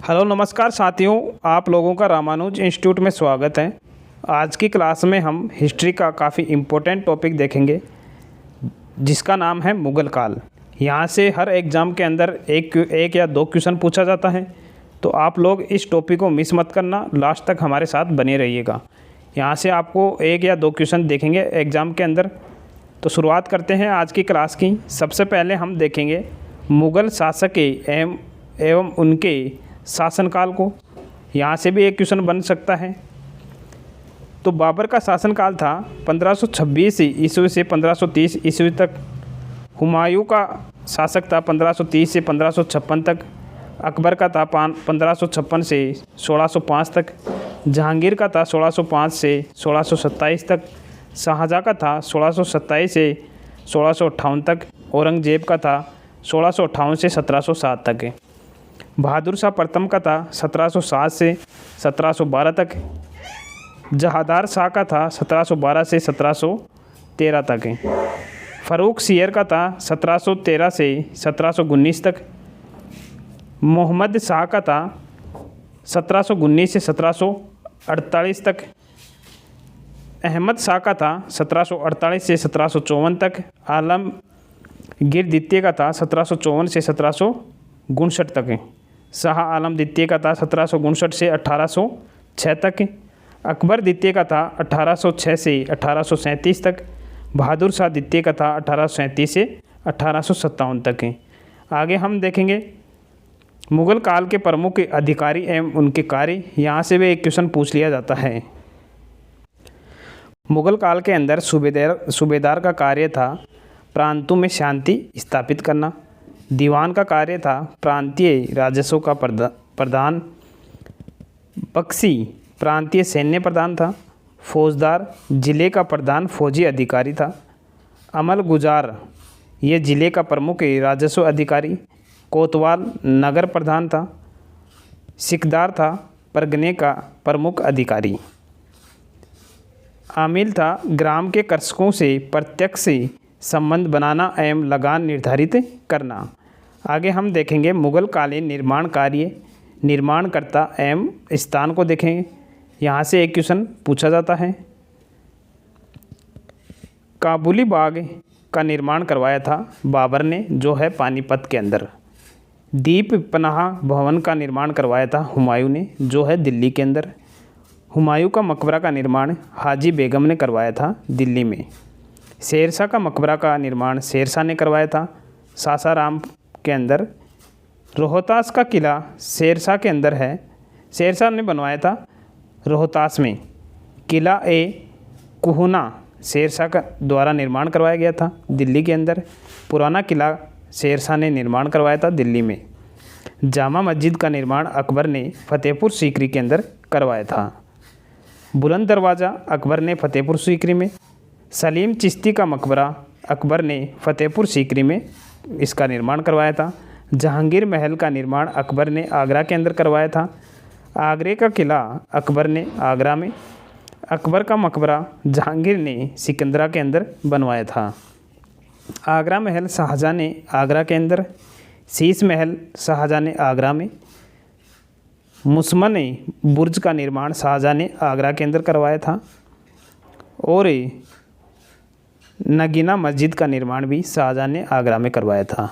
Hello नमस्कार साथियों, आप लोगों का रामानुज इंस्टीट्यूट में स्वागत है। आज की क्लास में हम हिस्ट्री का काफ़ी इम्पोर्टेंट टॉपिक देखेंगे जिसका नाम है मुग़ल काल। यहाँ से हर एग्ज़ाम के अंदर एक या दो क्वेश्चन पूछा जाता है, तो आप लोग इस टॉपिक को मिस मत करना, लास्ट तक हमारे साथ बने रहिएगा। यहाँ से आपको एक या दो क्वेश्चन देखेंगे एग्ज़ाम के अंदर। तो शुरुआत करते हैं आज की क्लास की। सबसे पहले हम देखेंगे मुग़ल शासक एवं उनके शासनकाल को। यहाँ से भी एक क्वेश्चन बन सकता है। तो बाबर का शासनकाल था 1526 ईस्वी से 1530 ईस्वी तक। हुमायूं का शासक था 1530 से 1556 तक। अकबर का था 1556 से 1605 तक। जहांगीर का था 1605 से 1627 तक। शाहजहाँ का था 1627 से 1658 तक। औरंगजेब का था 1658 से 1707 तक। बहादुर शाह प्रथम का था 1707 से 1712 तक। जहादार शाह का था 1712 से 1713 तक। फ़ारूक सियर का था 1713 से 1719 तक। मोहम्मद शाह का था 1719 से 1748 तक। अहमद शाह का था 1748 से 1754 तक। आलमगीर द्वितीय का था 1754 से 1759 तक। शाह आलम द्वितीय का था 1759 से 1806 तक। अकबर द्वितीय का था 1806 से 1837 तक। बहादुर शाह द्वितीय का था 1837 से 1857 तक। आगे हम देखेंगे मुग़ल काल के प्रमुख अधिकारी एवं उनके कार्य। यहाँ से भी एक क्वेश्चन पूछ लिया जाता है। मुग़ल काल के अंदर सूबेदार का कार्य था प्रांतों में शांति स्थापित करना। दीवान का कार्य था प्रांतीय राजस्व का प्रधान। बख्शी प्रांतीय सैन्य प्रधान था। फौजदार जिले का प्रधान फौजी अधिकारी था। अमल गुजार ये जिले का प्रमुख राजस्व अधिकारी। कोतवाल नगर प्रधान था। सिकदार था परगने का प्रमुख अधिकारी। आमिल था ग्राम के कृषकों से प्रत्यक्ष संबंध बनाना एवं लगान निर्धारित करना। आगे हम देखेंगे मुग़ल कालीन निर्माण कार्य, निर्माणकर्ता एवं स्थान को देखेंगे। यहाँ से एक क्वेश्चन पूछा जाता है। काबुली बाग का निर्माण करवाया था बाबर ने, जो है पानीपत के अंदर। दीप पनाह भवन का निर्माण करवाया था हुमायूं ने, जो है दिल्ली के अंदर। हुमायूं का मकबरा का निर्माण हाजी बेगम ने करवाया था दिल्ली में। शेरशाह का मकबरा का निर्माण शेरशाह ने करवाया था सासाराम के अंदर। रोहतास का किला शेरशाह के अंदर है, शेरशाह ने बनवाया था रोहतास में। किला कुहना शेरशाह का द्वारा निर्माण करवाया गया था दिल्ली के अंदर। पुराना किला शेरशाह ने निर्माण करवाया था दिल्ली में। जामा मस्जिद का निर्माण अकबर ने फतेहपुर सीकरी के अंदर करवाया था। बुलंद दरवाज़ा अकबर ने फतेहपुर सीकरी में। सलीम चिश्ती का मकबरा अकबर ने फतेहपुर सीकरी में इसका निर्माण करवाया था। जहांगीर महल का निर्माण अकबर ने आगरा के अंदर करवाया था। आगरे का किला अकबर ने आगरा में। अकबर का मकबरा जहांगीर ने सिकंदरा के अंदर बनवाया था। आगरा महल शाहजहाँ ने आगरा के अंदर। शीश महल शाहजहाँ ने आगरा में। मुसमन बुर्ज का निर्माण शाहजहाँ ने आगरा के अंदर करवाया था। और नगीना मस्जिद का निर्माण भी शाहजहाँ ने आगरा में करवाया था।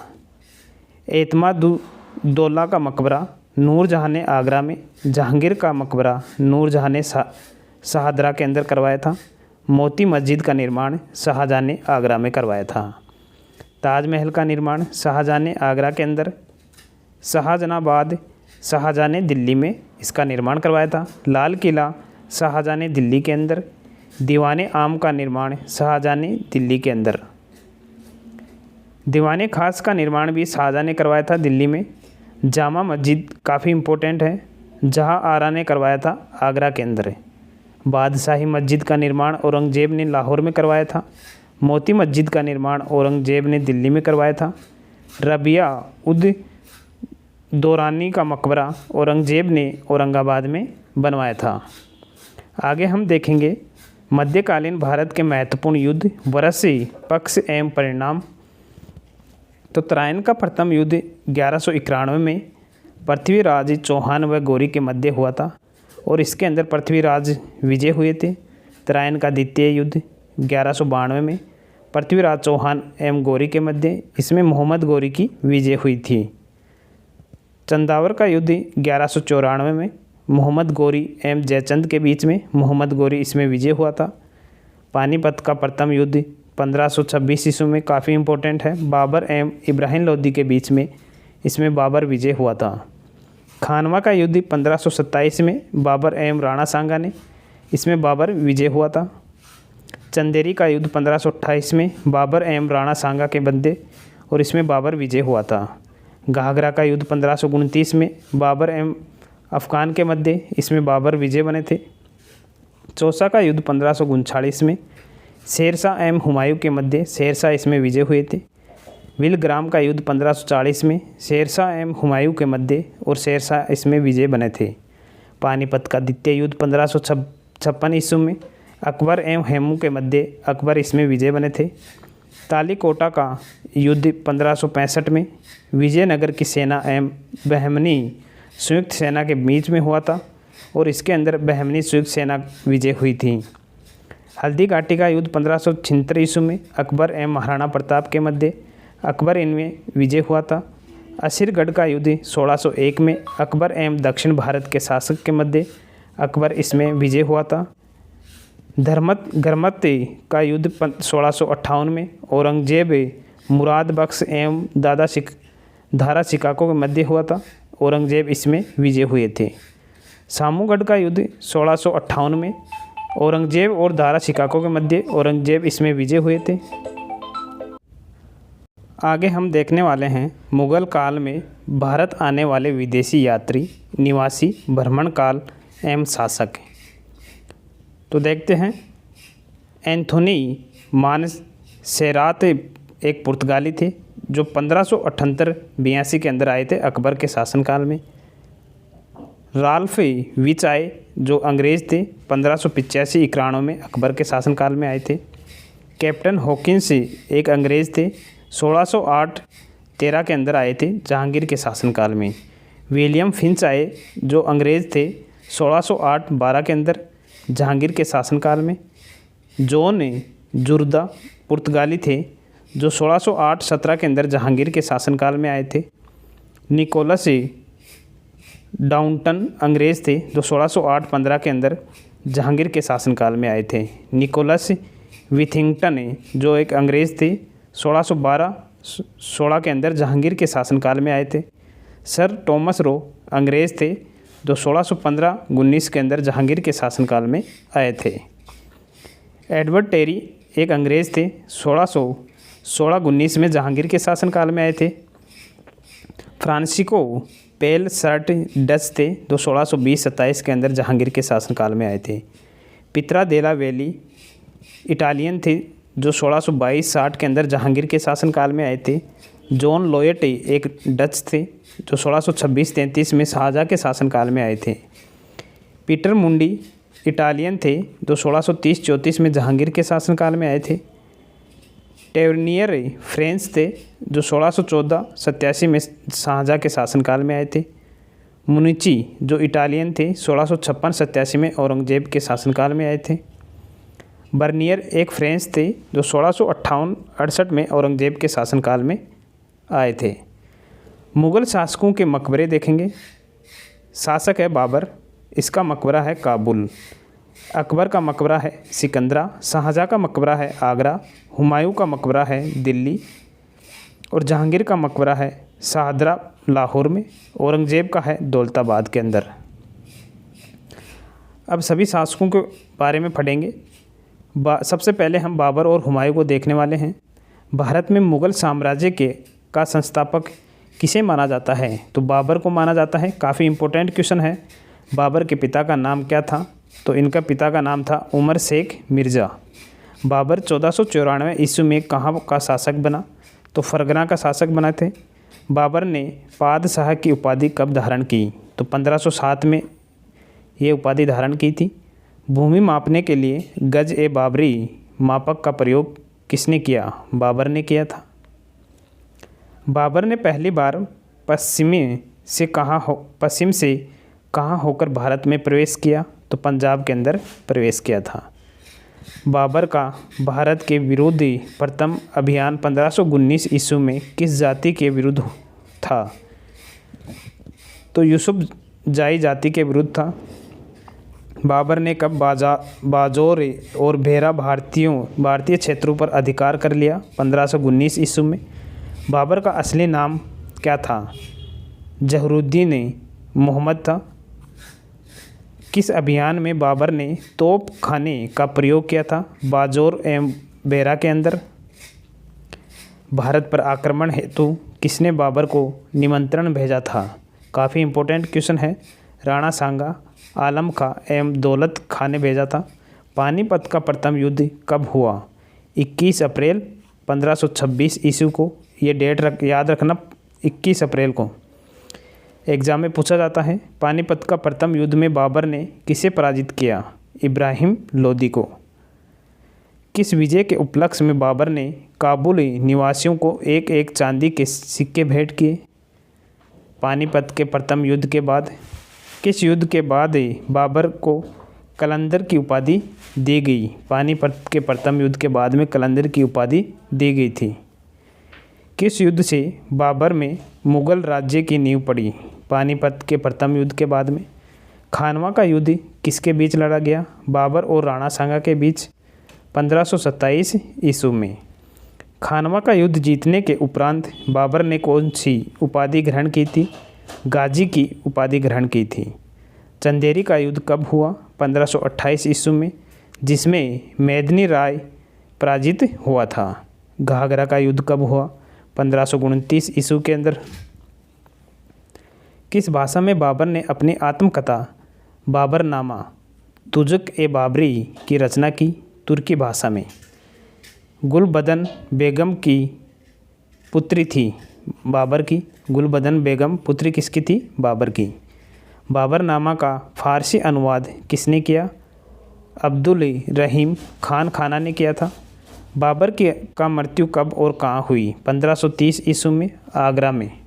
एतमादुद्दौला का मकबरा नूरजहाँ ने आगरा में। जहांगीर का मकबरा नूरजहाँ ने शाहदरा के अंदर करवाया था। मोती मस्जिद का निर्माण शाहजहाँ ने आगरा में करवाया था। ताजमहल का निर्माण शाहजहाँ ने आगरा के अंदर। शाहजहानाबाद शाहजहाँ ने दिल्ली में इसका निर्माण करवाया था। लाल किला शाहजहाँ ने दिल्ली के अंदर। दीवाने आम का निर्माण शाहजहाँ ने दिल्ली के अंदर। दीवाने खास का निर्माण भी शाहजहाँ ने करवाया था दिल्ली में। जामा मस्जिद काफ़ी इम्पोर्टेंट है, जहाँ आरा ने करवाया था आगरा के अंदर। बादशाही मस्जिद का निर्माण औरंगजेब ने लाहौर में करवाया था। मोती मस्जिद का निर्माण औरंगजेब ने दिल्ली में करवाया था। रबिया उद दौरानी का मकबरा औरंगजेब ने औरंगाबाद में बनवाया था। आगे हम देखेंगे मध्यकालीन भारत के महत्वपूर्ण युद्ध, वर्ष, पक्ष एवं परिणाम। तो तराइन का प्रथम युद्ध 1191 में, पृथ्वीराज चौहान व गौरी के मध्य हुआ था और इसके अंदर पृथ्वीराज विजय हुए थे। त्रायन का द्वितीय युद्ध 1192 में पृथ्वीराज चौहान एवं गौरी के मध्य, इसमें मोहम्मद गौरी की विजय हुई थी। चंदावर का युद्ध 1194 में मोहम्मद गौरी एवं जयचंद के बीच में मोहम्मद गौरी इसमें विजय हुआ था। पानीपत का प्रथम युद्ध 1526 ईस्वी में काफ़ी इम्पोर्टेंट है, बाबर एवं इब्राहिम लोदी के बीच में, इसमें बाबर विजय हुआ था। खानवा का युद्ध 1527 में बाबर एवं राणा सांगा ने, इसमें बाबर विजय हुआ था। चंदेरी का युद्ध 1528 में बाबर एवं राणा सांगा के मध्य और इसमें बाबर विजय हुआ था। घाघरा का युद्ध 1529 में बाबर एवं अफगान के मध्य, इसमें बाबर विजय बने थे। चौसा का युद्ध 1539 में शेरशाह एवं हुमायूं के मध्य, शेरशाह इसमें विजय हुए थे। विलग्राम का युद्ध 1540 में शेरशाह एवं हुमायूं के मध्य और शेरशाह इसमें विजय बने थे। पानीपत का द्वितीय युद्ध 1556 ईस्वी में अकबर एवं हेमू के मध्य, अकबर इसमें विजय बने थे। तालीकोटा का युद्ध 1565 में विजयनगर की सेना एवं बहमनी संयुक्त सेना के बीच में हुआ था और इसके अंदर बहमनी संयुक्त सेना विजय हुई थी। हल्दी घाटी का युद्ध 1576 ईस्वी में अकबर एवं महाराणा प्रताप के मध्य, अकबर इनमें विजय हुआ था। असीरगढ़ का युद्ध 1601 में अकबर एवं दक्षिण भारत के शासक के मध्य, अकबर इसमें विजय हुआ था। गरमती का युद्ध 1658 में औरंगजेब मुराद बख्श एवं दारा शिकाको के मध्य हुआ था, औरंगजेब इसमें विजय हुए थे। सामूगढ़ का युद्ध 1658 में औरंगजेब और दारा शिकाको के मध्य, औरंगजेब इसमें विजय हुए थे। आगे हम देखने वाले हैं मुग़ल काल में भारत आने वाले विदेशी यात्री, निवासी, भ्रमण काल एवं शासक। तो देखते हैं, एंथोनी मानसेरात एक पुर्तगाली थे जो 1578-82 के अंदर आए थे अकबर के शासनकाल में। राल्फ विचाय जो अंग्रेज़ थे 1585-91 में अकबर के शासनकाल में आए थे। कैप्टन हॉकिंस एक अंग्रेज़ थे 1608-13 के अंदर आए थे जहांगीर के शासनकाल में। विलियम फिंच आए जो अंग्रेज़ थे 1608-12 के अंदर जहांगीर के शासनकाल में। जॉन जुर्दा पुर्तगाली थे जो 1608-17 के अंदर जहांगीर के शासनकाल में आए थे। निकोलस डाउंटन अंग्रेज़ थे जो 1608-15 के अंदर जहांगीर के शासनकाल में आए थे। निकोलस विथिंगटन जो एक अंग्रेज़ थे 1612-16 के अंदर जहांगीर के शासनकाल में आए थे। सर टॉमस रो अंग्रेज़ थे जो 1615-19 के अंदर जहांगीर के शासनकाल में आए थे। एडवर्ड टेरी एक अंग्रेज़ थे 1616-19 में जहांगीर के शासनकाल में आए थे। फ्रांसिस्को पेल सर्ट डच थे जो 1620-27 के अंदर जहांगीर के शासनकाल में आए थे। पित्रा देला वैली इटालियन थे जो 1622-60 के अंदर जहांगीर के शासनकाल में आए थे। जॉन लॉयट एक डच थे जो 1626-33 में शाहजहाँ के शासनकाल में आए थे। पीटर मुंडी इटालियन थे जो 1630-34 में जहांगीर के शासनकाल में आए थे। टेवर्नियर फ्रेंच थे जो 1614-87 में शाहजहाँ के शासनकाल में आए थे। मुनिची जो इटालियन थे 1656-87 में औरंगजेब के शासनकाल में आए थे। बर्नियर एक फ्रेंच थे जो 1658-68 में औरंगजेब के शासनकाल में आए थे। मुग़ल शासकों के मकबरे देखेंगे। शासक है बाबर, इसका मकबरा है काबुल। अकबर का मकबरा है सिकंदरा। शाहजहाँ का मकबरा है आगरा। हुमायूं का मकबरा है दिल्ली और जहांगीर का मकबरा है शाहदरा लाहौर में। औरंगजेब का है दौलताबाद के अंदर। अब सभी शासकों के बारे में पढ़ेंगे। सबसे पहले हम बाबर और हुमायूं को देखने वाले हैं। भारत में मुग़ल साम्राज्य का संस्थापक किसे माना जाता है? तो बाबर को माना जाता है। काफ़ी इम्पोर्टेंट क्वेश्चन है। बाबर के पिता का नाम क्या था? तो इनका पिता का नाम था उमर शेख मिर्ज़ा। बाबर 1494 ईस्वी में कहाँ का शासक बना? तो फरगना का शासक बना थे। बाबर ने पादशाह की उपाधि कब धारण की? तो 1507 में ये उपाधि धारण की थी। भूमि मापने के लिए गज ए बाबरी मापक का प्रयोग किसने किया? बाबर ने किया था। बाबर ने पहली बार पश्चिमी से कहाँ होकर भारत में प्रवेश किया? तो पंजाब के अंदर प्रवेश किया था। बाबर का भारत के विरुद्ध प्रथम अभियान 1519 ईस्वी में किस जाति के विरुद्ध था? तो यूसुफ जाई जाति के विरुद्ध था। बाबर ने कब बाजौर और भेरा भारतीय क्षेत्रों पर अधिकार कर लिया? 1519 ईस्वी में। बाबर का असली नाम क्या था? जहरुद्दीन मोहम्मद था। किस अभियान में बाबर ने तोप खाने का प्रयोग किया था? बाजौर एवं भेरा के अंदर। भारत पर आक्रमण हेतु किसने बाबर को निमंत्रण भेजा था? काफ़ी इम्पोर्टेंट क्वेश्चन है। राणा सांगा, आलम खां एवं दौलत खां ने भेजा था। पानीपत का प्रथम युद्ध कब हुआ? 21 अप्रैल 1526 ईस्वी को। ये डेट याद रखना, 21 अप्रैल को एग्जाम में पूछा जाता है। पानीपत का प्रथम युद्ध में बाबर ने किसे पराजित किया? इब्राहिम लोदी को। किस विजय के उपलक्ष्य में बाबर ने काबुल निवासियों को एक एक चांदी के सिक्के भेंट किए? पानीपत के प्रथम युद्ध के बाद। किस युद्ध के बाद बाबर को कलंदर की उपाधि दी गई? पानीपत के प्रथम युद्ध के बाद में कलंदर की उपाधि दी गई थी। किस युद्ध से बाबर में मुगल राज्य की नींव पड़ी? पानीपत के प्रथम युद्ध के बाद में। खानवा का युद्ध किसके बीच लड़ा गया? बाबर और राणा सांगा के बीच 1527 ईस्वी में। खानवा का युद्ध जीतने के उपरांत बाबर ने कौन सी उपाधि ग्रहण की थी? गाजी की उपाधि ग्रहण की थी। चंदेरी का युद्ध कब हुआ? 1528 ईस्वी में, जिसमें मेदिनी राय पराजित हुआ था। घाघरा का युद्ध कब हुआ? 1529 ईस्वी के अंदर। किस भाषा में बाबर ने अपनी आत्मकथा बाबरनामा तुजुक ए बाबरी की रचना की? तुर्की भाषा में। गुलबदन बेगम की पुत्री थी बाबर की। गुलबदन बेगम पुत्री किसकी थी? बाबर की। बाबरनामा का फारसी अनुवाद किसने किया? अब्दुल रहीम खान खाना ने किया था। बाबर का मृत्यु कब और कहाँ हुई? 1530 ईस्वी में, आगरा में।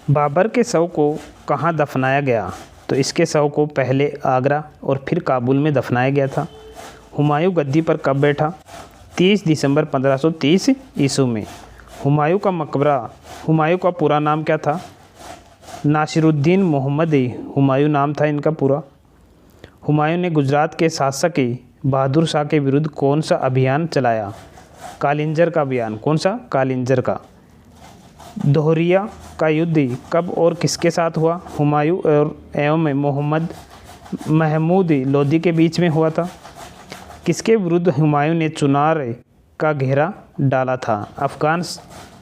बाबर के शव को कहाँ दफनाया गया? तो इसके शव को पहले आगरा और फिर काबुल में दफनाया गया था। हुमायूं गद्दी पर कब बैठा? 30 दिसंबर 1530 ईस्वी में। हुमायूं का मकबरा, हुमायूं का पूरा नाम क्या था? नासिरुद्दीन मोहम्मद हुमायूं नाम था इनका पूरा। हुमायूं ने गुजरात के शासक बहादुर शाह के विरुद्ध कौन सा अभियान चलाया? कालिंजर का अभियान। कौन सा? कालिंजर का। दोहरिया का युद्ध कब और किसके साथ हुआ? हुमायूं और एवं मोहम्मद महमूद लोदी के बीच में हुआ था। किसके विरुद्ध हुमायूं ने चुनार का घेरा डाला था? अफगान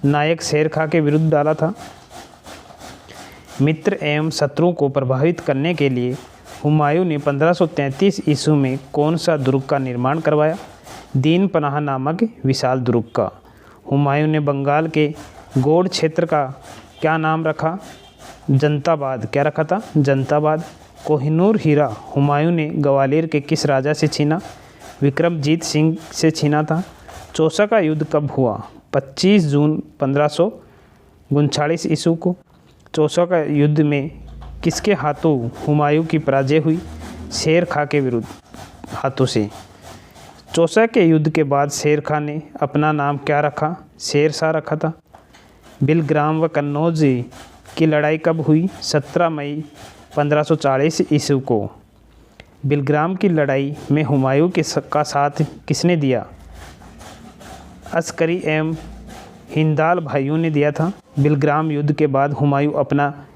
नायक शेर खां के विरुद्ध डाला था। मित्र एवं शत्रुओं को प्रभावित करने के लिए हुमायूं ने 1533 ईस्वी में कौन सा दुर्ग का निर्माण करवाया? दीन पनाह नामक विशाल दुर्ग का। हुमायूं ने बंगाल के गौड़ क्षेत्र का क्या नाम रखा? जनताबाद। क्या रखा था? जनताबाद। कोहिनूर हीरा हुमायूं ने ग्वालियर के किस राजा से छीना? विक्रमजीत सिंह से छीना था। चौसा का युद्ध कब हुआ? 25 जून 1539 ईस्वी को। चौसा का युद्ध में किसके हाथों हुमायूं की पराजय हुई? शेर खां के विरुद्ध हाथों से। चौसा के युद्ध के बाद शेर खां ने अपना नाम क्या रखा? शेर शाह रखा था। बिलग्राम व कन्नौज की लड़ाई कब हुई? 17 मई 1540 ईस्वी को। बिलग्राम की लड़ाई में हुमायूं का साथ किसने दिया? अस्करी एवं हिंदाल भाइयों ने दिया था। बिलग्राम युद्ध के बाद हुमायूं अपना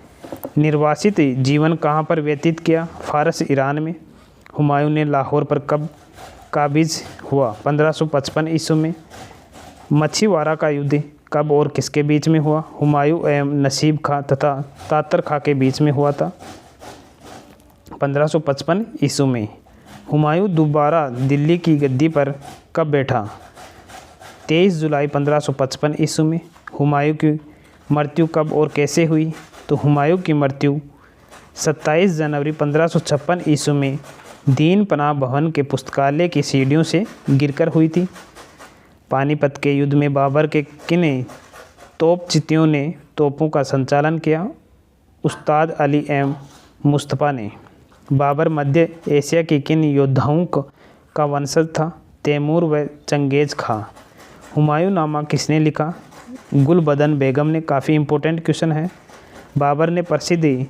निर्वासित जीवन कहाँ पर व्यतीत किया? फारस ईरान में। हुमायूं ने लाहौर पर कब काबिज हुआ? 1555 ईस्वी में। मछीवाड़ा का युद्ध कब और किसके बीच में हुआ? हुमायूं एवं नसीब खां तथा तातर खां के बीच में हुआ था 1555 ईस्वी में। हुमायूं दोबारा दिल्ली की गद्दी पर कब बैठा? 23 जुलाई 1555 ईस्वी में। हुमायूं की मृत्यु कब और कैसे हुई? तो हुमायूं की मृत्यु 27 जनवरी 1556 ईस्वी में दीन पनाह भवन के पुस्तकालय की सीढ़ियों से गिरकर हुई थी। पानीपत के युद्ध में बाबर के किन तोप चितियों ने तोपों का संचालन किया? उस्ताद अली एम मुस्तफ़ा ने। बाबर मध्य एशिया के किन योद्धाओं का वंशज था? तैमूर व चंगेज़ खां। हुमायूं नामा किसने लिखा? गुलबदन बेगम ने। काफ़ी इम्पोर्टेंट क्वेश्चन है। बाबर ने प्रसिद्ध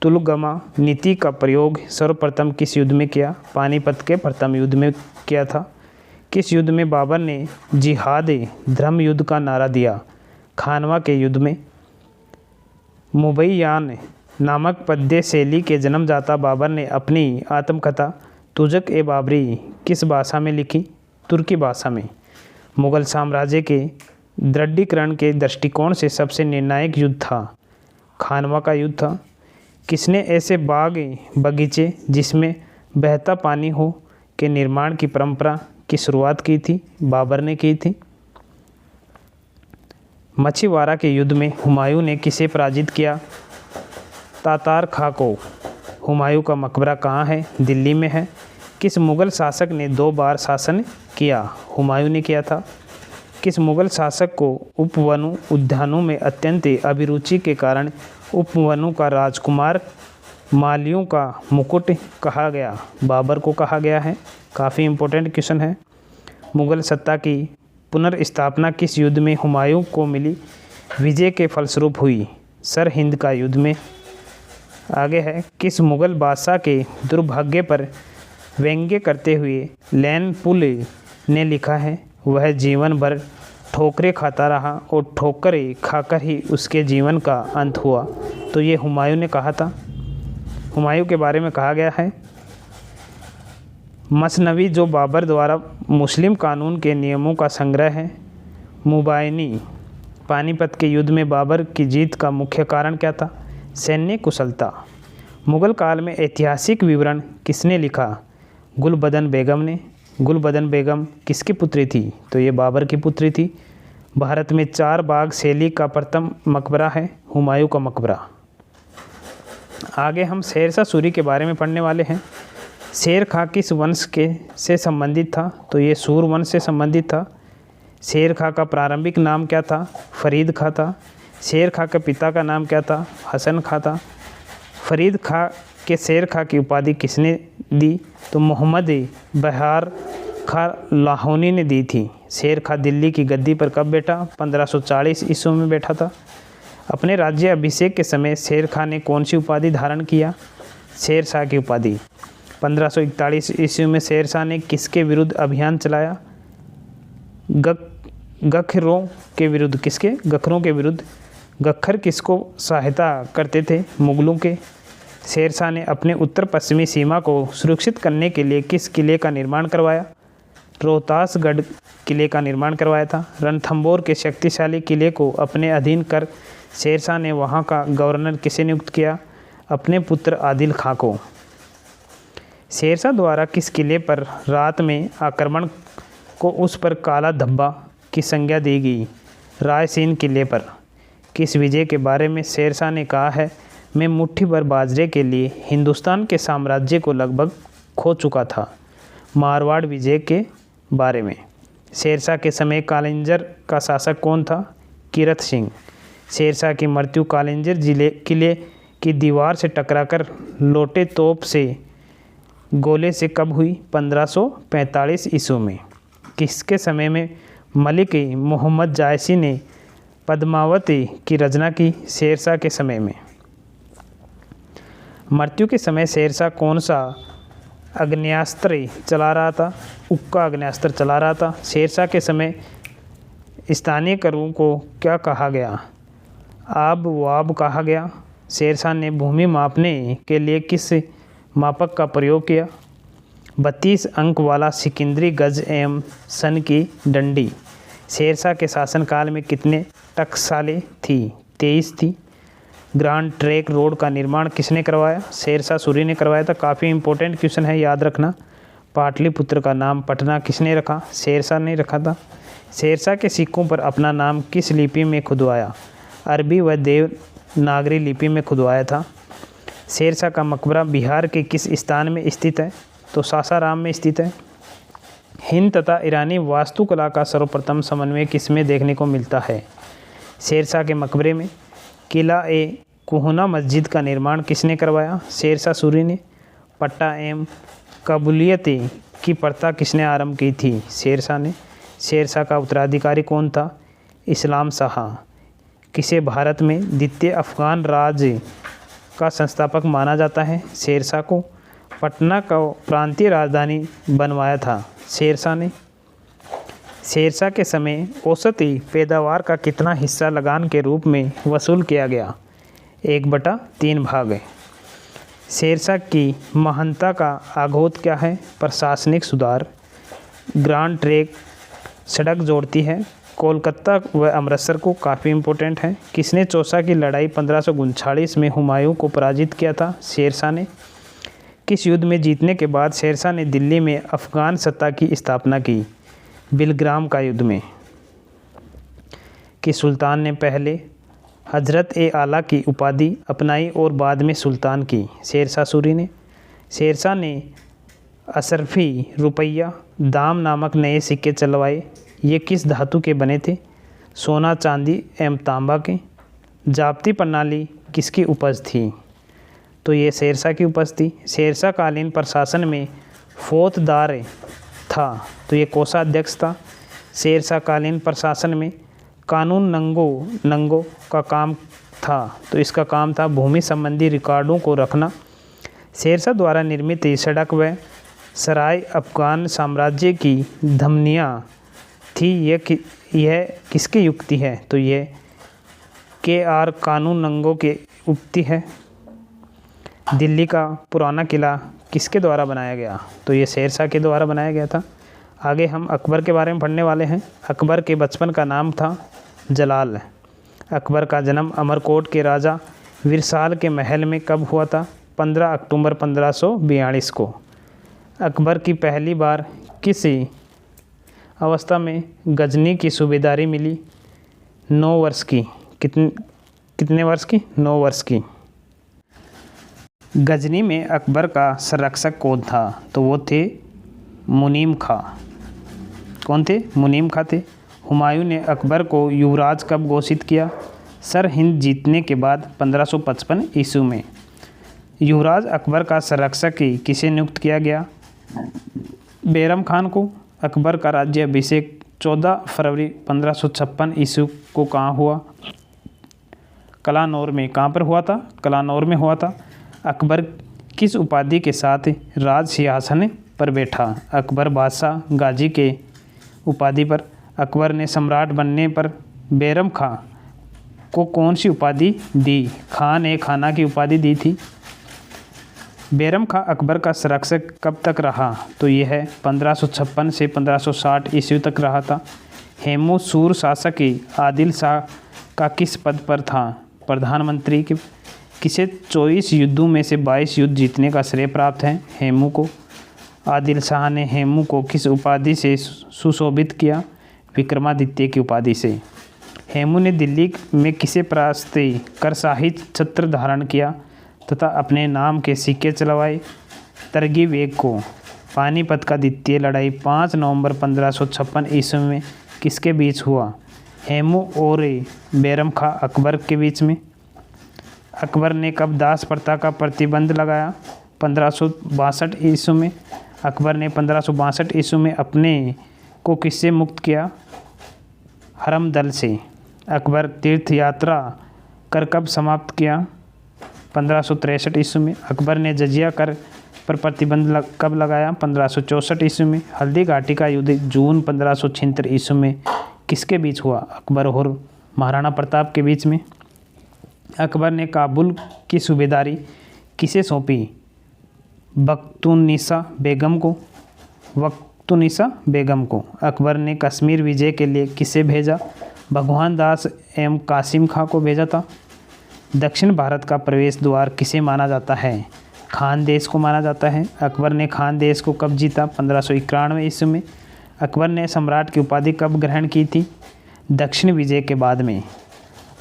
तुलगमा नीति का प्रयोग सर्वप्रथम किस युद्ध में किया? पानीपत के प्रथम युद्ध में किया था। किस युद्ध में बाबर ने जिहाद धर्म युद्ध का नारा दिया? खानवा के युद्ध में। मुबैयान नामक पद्य शैली के जन्मदाता बाबर ने अपनी आत्मकथा तुजक ए बाबरी किस भाषा में लिखी? तुर्की भाषा में। मुगल साम्राज्य के दृढ़ीकरण के दृष्टिकोण से सबसे निर्णायक युद्ध था? खानवा का युद्ध था। किसने ऐसे बाग बगीचे जिसमें बहता पानी हो के निर्माण की परंपरा की शुरुआत की थी? बाबर ने की थी। मछीवाड़ा के युद्ध में हुमायूं ने किसे पराजित किया? तातार खां को। हुमायूं का मकबरा कहाँ है? दिल्ली में है। किस मुग़ल शासक ने 2 बार शासन किया? हुमायूं ने किया था। किस मुग़ल शासक को उपवनों उद्यानों में अत्यंत अभिरुचि के कारण उपवनों का राजकुमार मालियों का मुकुट कहा गया? बाबर को कहा गया है। काफ़ी इम्पोर्टेंट क्वेश्चन है। मुग़ल सत्ता की पुनर्स्थापना किस युद्ध में हुमायूं को मिली विजय के फलस्वरूप हुई? सरहिंद का युद्ध में। आगे है, किस मुग़ल बादशाह के दुर्भाग्य पर व्यंग्य करते हुए लैन पुल ने लिखा है? वह जीवन भर ठोकरें खाता रहा और ठोकरें खाकर ही उसके जीवन का अंत हुआ। तो ये हुमायूं ने कहा था। हुमायूं के बारे में कहा गया है, मसनवी जो बाबर द्वारा मुस्लिम कानून के नियमों का संग्रह है। मुबाइनी। पानीपत के युद्ध में बाबर की जीत का मुख्य कारण क्या था? सैन्य कुशलता। मुग़ल काल में ऐतिहासिक विवरण किसने लिखा? गुलबदन बेगम ने। गुलबदन बेगम किसकी पुत्री थी? तो ये बाबर की पुत्री थी। भारत में 4 बाग शैली का प्रथम मकबरा है हुमायूं का मकबरा। आगे हम शेरशाह सूरी के बारे में पढ़ने वाले हैं। शेर खां किस वंश के से संबंधित था? तो ये सूर वंश से संबंधित था। शेर खां का प्रारंभिक नाम क्या था? फरीद खां था। शेर खां के पिता का नाम क्या था? हसन खां था। फरीद खां के शेर खां की उपाधि किसने दी? तो मोहम्मद बहार खां लाहौनी ने दी थी। शेर खां दिल्ली की गद्दी पर कब बैठा? 1540 ईस्वी में बैठा था। अपने राज्य अभिषेक के समय शेर खां ने कौन सी उपाधि धारण किया? शेर शाह की उपाधि। 1541 ईस्वी में शेर शाह ने किसके विरुद्ध अभियान चलाया? गखरों के विरुद्ध। किसके? गखरों के विरुद्ध। गखर किसको सहायता करते थे? मुगलों के। शेर शाह ने अपने उत्तर पश्चिमी सीमा को सुरक्षित करने के लिए किस किले का निर्माण करवाया? रोहतासगढ़ किले का निर्माण करवाया था। रणथंबोर के शक्तिशाली किले को अपने अधीन कर शेर शाह ने वहां का गवर्नर किसे नियुक्त किया? अपने पुत्र आदिल खां को। शेर शाह द्वारा किस किले पर रात में आक्रमण को उस पर काला धब्बा की संज्ञा दी गई? रायसीन किले पर। किस विजय के बारे में शेर शाह ने कहा है, मैं मुट्ठी भर बाजरे के लिए हिंदुस्तान के साम्राज्य को लगभग खो चुका था? मारवाड़ विजय के बारे में। शेरशाह के समय कालिंजर का शासक कौन था? कीरत सिंह। शेरशाह की मृत्यु कालिंजर किले की दीवार से टकराकर लोटे तोप से गोले से कब हुई? 1545 ईस्वी में। किसके समय में मलिक मोहम्मद जायसी ने पद्मावती की रचना की? शेरशाह के समय में। मृत्यु के समय शेरशाह कौन सा आग्नेयास्त्र चला रहा था? उक्का आग्नेयास्त्र चला रहा था। शेरशाह के समय स्थानीय करों को क्या कहा गया? आब वाब कहा गया। शेरशाह ने भूमि मापने के लिए किस मापक का प्रयोग किया? 32 अंक वाला सिकंदरी गज एवं सन की डंडी। शेरशाह के शासनकाल में कितने टकसालें थी? 23 थी। ग्रांड ट्रैंक रोड का निर्माण किसने करवाया? शेरशाह सूरी ने करवाया था। काफ़ी इंपॉर्टेंट क्वेश्चन है, याद रखना। पाटलिपुत्र का नाम पटना किसने रखा? शेरशाह ने रखा था। शेरशाह के सिक्कों पर अपना नाम किस लिपि में खुदवाया? अरबी व देवनागरी लिपि में खुदवाया था। शेरशाह का मकबरा बिहार के किस स्थान में स्थित है? तो सासाराम में स्थित है। हिंद तथा ईरानी वास्तुकला का सर्वप्रथम समन्वय किसमें देखने को मिलता है? शेरशाह के मकबरे में। किला ए कुहना मस्जिद का निर्माण किसने करवाया? शेरशाह सूरी ने। पट्टा एवं कबूलियत की प्रथा किसने आरंभ की थी? शेरशाह ने। शेरशाह का उत्तराधिकारी कौन था? इस्लाम शाह। किसे भारत में द्वितीय अफगान राज्य का संस्थापक माना जाता है? शेरशाह को। पटना को प्रांतीय राजधानी बनवाया था? शेरशाह ने। शेरशाह के समय औसती पैदावार का कितना हिस्सा लगान के रूप में वसूल किया गया? 1/3 भाग। शेरशाह की महानता का आगोत क्या है? प्रशासनिक सुधार। ग्रांड ट्रैंक सड़क जोड़ती है कोलकाता व अमृतसर को, काफ़ी इम्पोर्टेंट है। किसने चौसा की लड़ाई 1539 में हुमायूं को पराजित किया था? शेरशाह ने। किस युद्ध में जीतने के बाद शेरशाह ने दिल्ली में अफगान सत्ता की स्थापना की? बिलग्राम का युद्ध में। कि सुल्तान ने पहले हजरत ए आला की उपाधि अपनाई और बाद में सुल्तान की? शेरशाह सूरी ने। शेरशाह ने अशरफी रुपया दाम नामक नए सिक्के चलवाए। ये किस धातु के बने थे? सोना, चांदी एवं तांबा के। जाप्ती प्रणाली किसकी उपज थी? तो ये शेरशाह की उपज थी। शेरशाह कालीन प्रशासन में फौजदार था, तो ये कोषाध्यक्ष था। शेरशाह कालीन प्रशासन में कानून नंगों का काम था, तो इसका काम था भूमि संबंधी रिकॉर्डों को रखना। शेरशाह द्वारा निर्मित सड़क व सराय अफगान साम्राज्य की धमनियाँ थी। यह किसकी युक्ति है? तो ये KR कानून नंगों की उक्ति है। दिल्ली का पुराना किला किसके द्वारा बनाया गया? तो ये शेरशाह के द्वारा बनाया गया था। आगे हम अकबर के बारे में पढ़ने वाले हैं। अकबर के बचपन का नाम था जलाल। अकबर का जन्म अमरकोट के राजा विरसाल के महल में कब हुआ था? 15 अक्टूबर 1542 को। अकबर की पहली बार किस अवस्था में गजनी की सूबेदारी मिली? 9 वर्ष की। कितने वर्ष की? 9 वर्ष की। गजनी में अकबर का संरक्षक कौन था? तो वो थे मुनीम खां। कौन थे? मुनीम खां थे। हुमायूं ने अकबर को युवराज कब घोषित किया? सर हिंद जीतने के बाद 1555 ईस्वी में। युवराज अकबर का संरक्षक किसे नियुक्त किया गया? बैरम खान को। अकबर का राज्याभिषेक 14 फरवरी 1556 ईस्वी को कहाँ हुआ? कलानौर में। कहाँ पर हुआ था? कलानौर में हुआ था। अकबर किस उपाधि के साथ राज सिंहासन पर बैठा? अकबर बादशाह गाजी के उपाधि पर। अकबर ने सम्राट बनने पर बैरम खां को कौन सी उपाधि दी? खान ए खाना की उपाधि दी थी। बैरम खां अकबर का संरक्षक कब तक रहा? तो यह 1556 से 1560 ईस्वी तक रहा था। हेमू सूर शासक आदिल शाह का किस पद पर था? प्रधानमंत्री के। किसे 24 युद्धों में से 22 युद्ध जीतने का श्रेय प्राप्त है? हेमू को। आदिल शाह ने हेमू को किस उपाधि से सुशोभित किया? विक्रमादित्य की उपाधि से। हेमू ने दिल्ली में किसे परास्त कर शाही छत्र धारण किया तथा अपने नाम के सिक्के चलवाए? तरगी बेग को। पानीपत का द्वितीय लड़ाई 5 नवंबर 1556 ईस्वी में किसके बीच हुआ? हेमू और बैरम खां अकबर के बीच में। अकबर ने कब दास प्रथा का प्रतिबंध लगाया? 1562 ईस्वी में। अकबर ने 1562 ईस्वी में अपने को किससे मुक्त किया? हरमदल से। अकबर तीर्थ यात्रा कर कब समाप्त किया? 1563 ईस्वी में। अकबर ने जजिया कर पर प्रतिबंध कब लगाया? 1564 ईस्वी में। हल्दी घाटी का युद्ध जून 1576 ईस्वी में किसके बीच हुआ? अकबर और महाराणा प्रताप के बीच में। अकबर ने काबुल की सूबेदारी किसे सौंपी? बख्तुन्निसा बेगम को। बख्तुन्निसा बेगम को। अकबर ने कश्मीर विजय के लिए किसे भेजा? भगवान दास एवं कासिम खां को भेजा था। दक्षिण भारत का प्रवेश द्वार किसे माना जाता है? खानदेश को माना जाता है। अकबर ने खानदेश को कब जीता? 1591 ईस्वी में। अकबर ने सम्राट की उपाधि कब ग्रहण की थी? दक्षिण विजय के बाद में।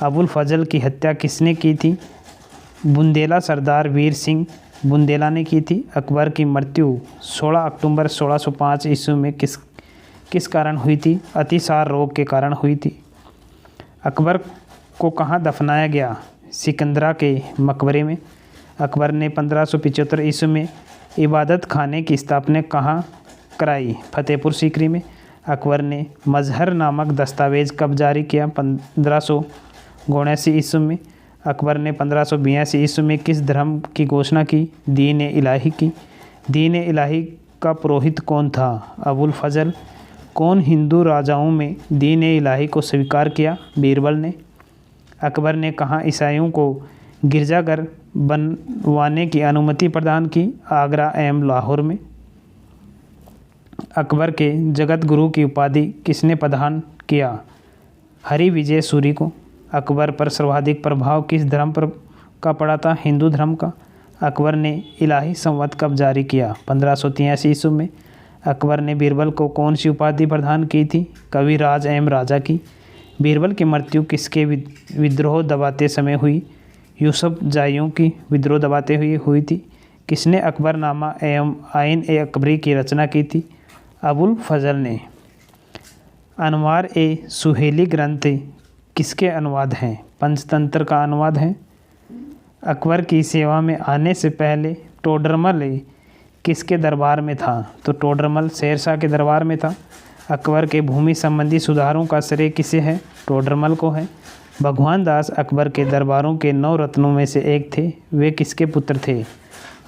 अबुल फजल की हत्या किसने की थी? बुंदेला सरदार वीर सिंह बुंदेला ने की थी। अकबर की मृत्यु 16 अक्टूबर 1605 ईस्वी में किस कारण हुई थी? अतिसार रोग के कारण हुई थी। अकबर को कहाँ दफनाया गया? सिकंदरा के मकबरे में। अकबर ने 1575 ईस्वी में इबादत खाने की स्थापना कहाँ कराई? फतेहपुर सीकरी में। अकबर ने मजहर नामक दस्तावेज़ कब जारी किया? 1579 ईस्वी में। अकबर ने 1582 ईस्वी में किस धर्म की घोषणा की? दीन इलाही की। दीन इलाही का पुरोहित कौन था? अबुल फजल। कौन हिंदू राजाओं में दीन इलाही को स्वीकार किया? बीरबल ने। अकबर ने कहाँ ईसाइयों को गिरजाघर बनवाने की अनुमति प्रदान की? आगरा एवं लाहौर में। अकबर के जगत गुरु की उपाधि किसने प्रदान किया? हरि विजय सूरी को। अकबर पर सर्वाधिक प्रभाव किस धर्म पर का पड़ा था? हिंदू धर्म का। अकबर ने इलाही संवत कब जारी किया? 1583 ईस्वी में। अकबर ने बीरबल को कौन सी उपाधि प्रदान की थी? कविराज एवं राजा की। बीरबल की मृत्यु किसके विद्रोह दबाते समय हुई? यूसुफ जाइयों की विद्रोह दबाते हुए हुई थी। किसने अकबरनामा एवं आइन ए अकबरी की रचना की थी? अबुल फजल ने। अनवार ए सुहेली ग्रंथ किसके अनुवाद हैं? पंचतंत्र का अनुवाद है। अकबर की सेवा में आने से पहले टोडरमल किसके दरबार में था? तो टोडरमल शेरशाह के दरबार में था। अकबर के भूमि संबंधी सुधारों का श्रेय किसे है? टोडरमल को है। भगवान दास अकबर के दरबारों के 9 रत्नों में से एक थे। वे किसके पुत्र थे?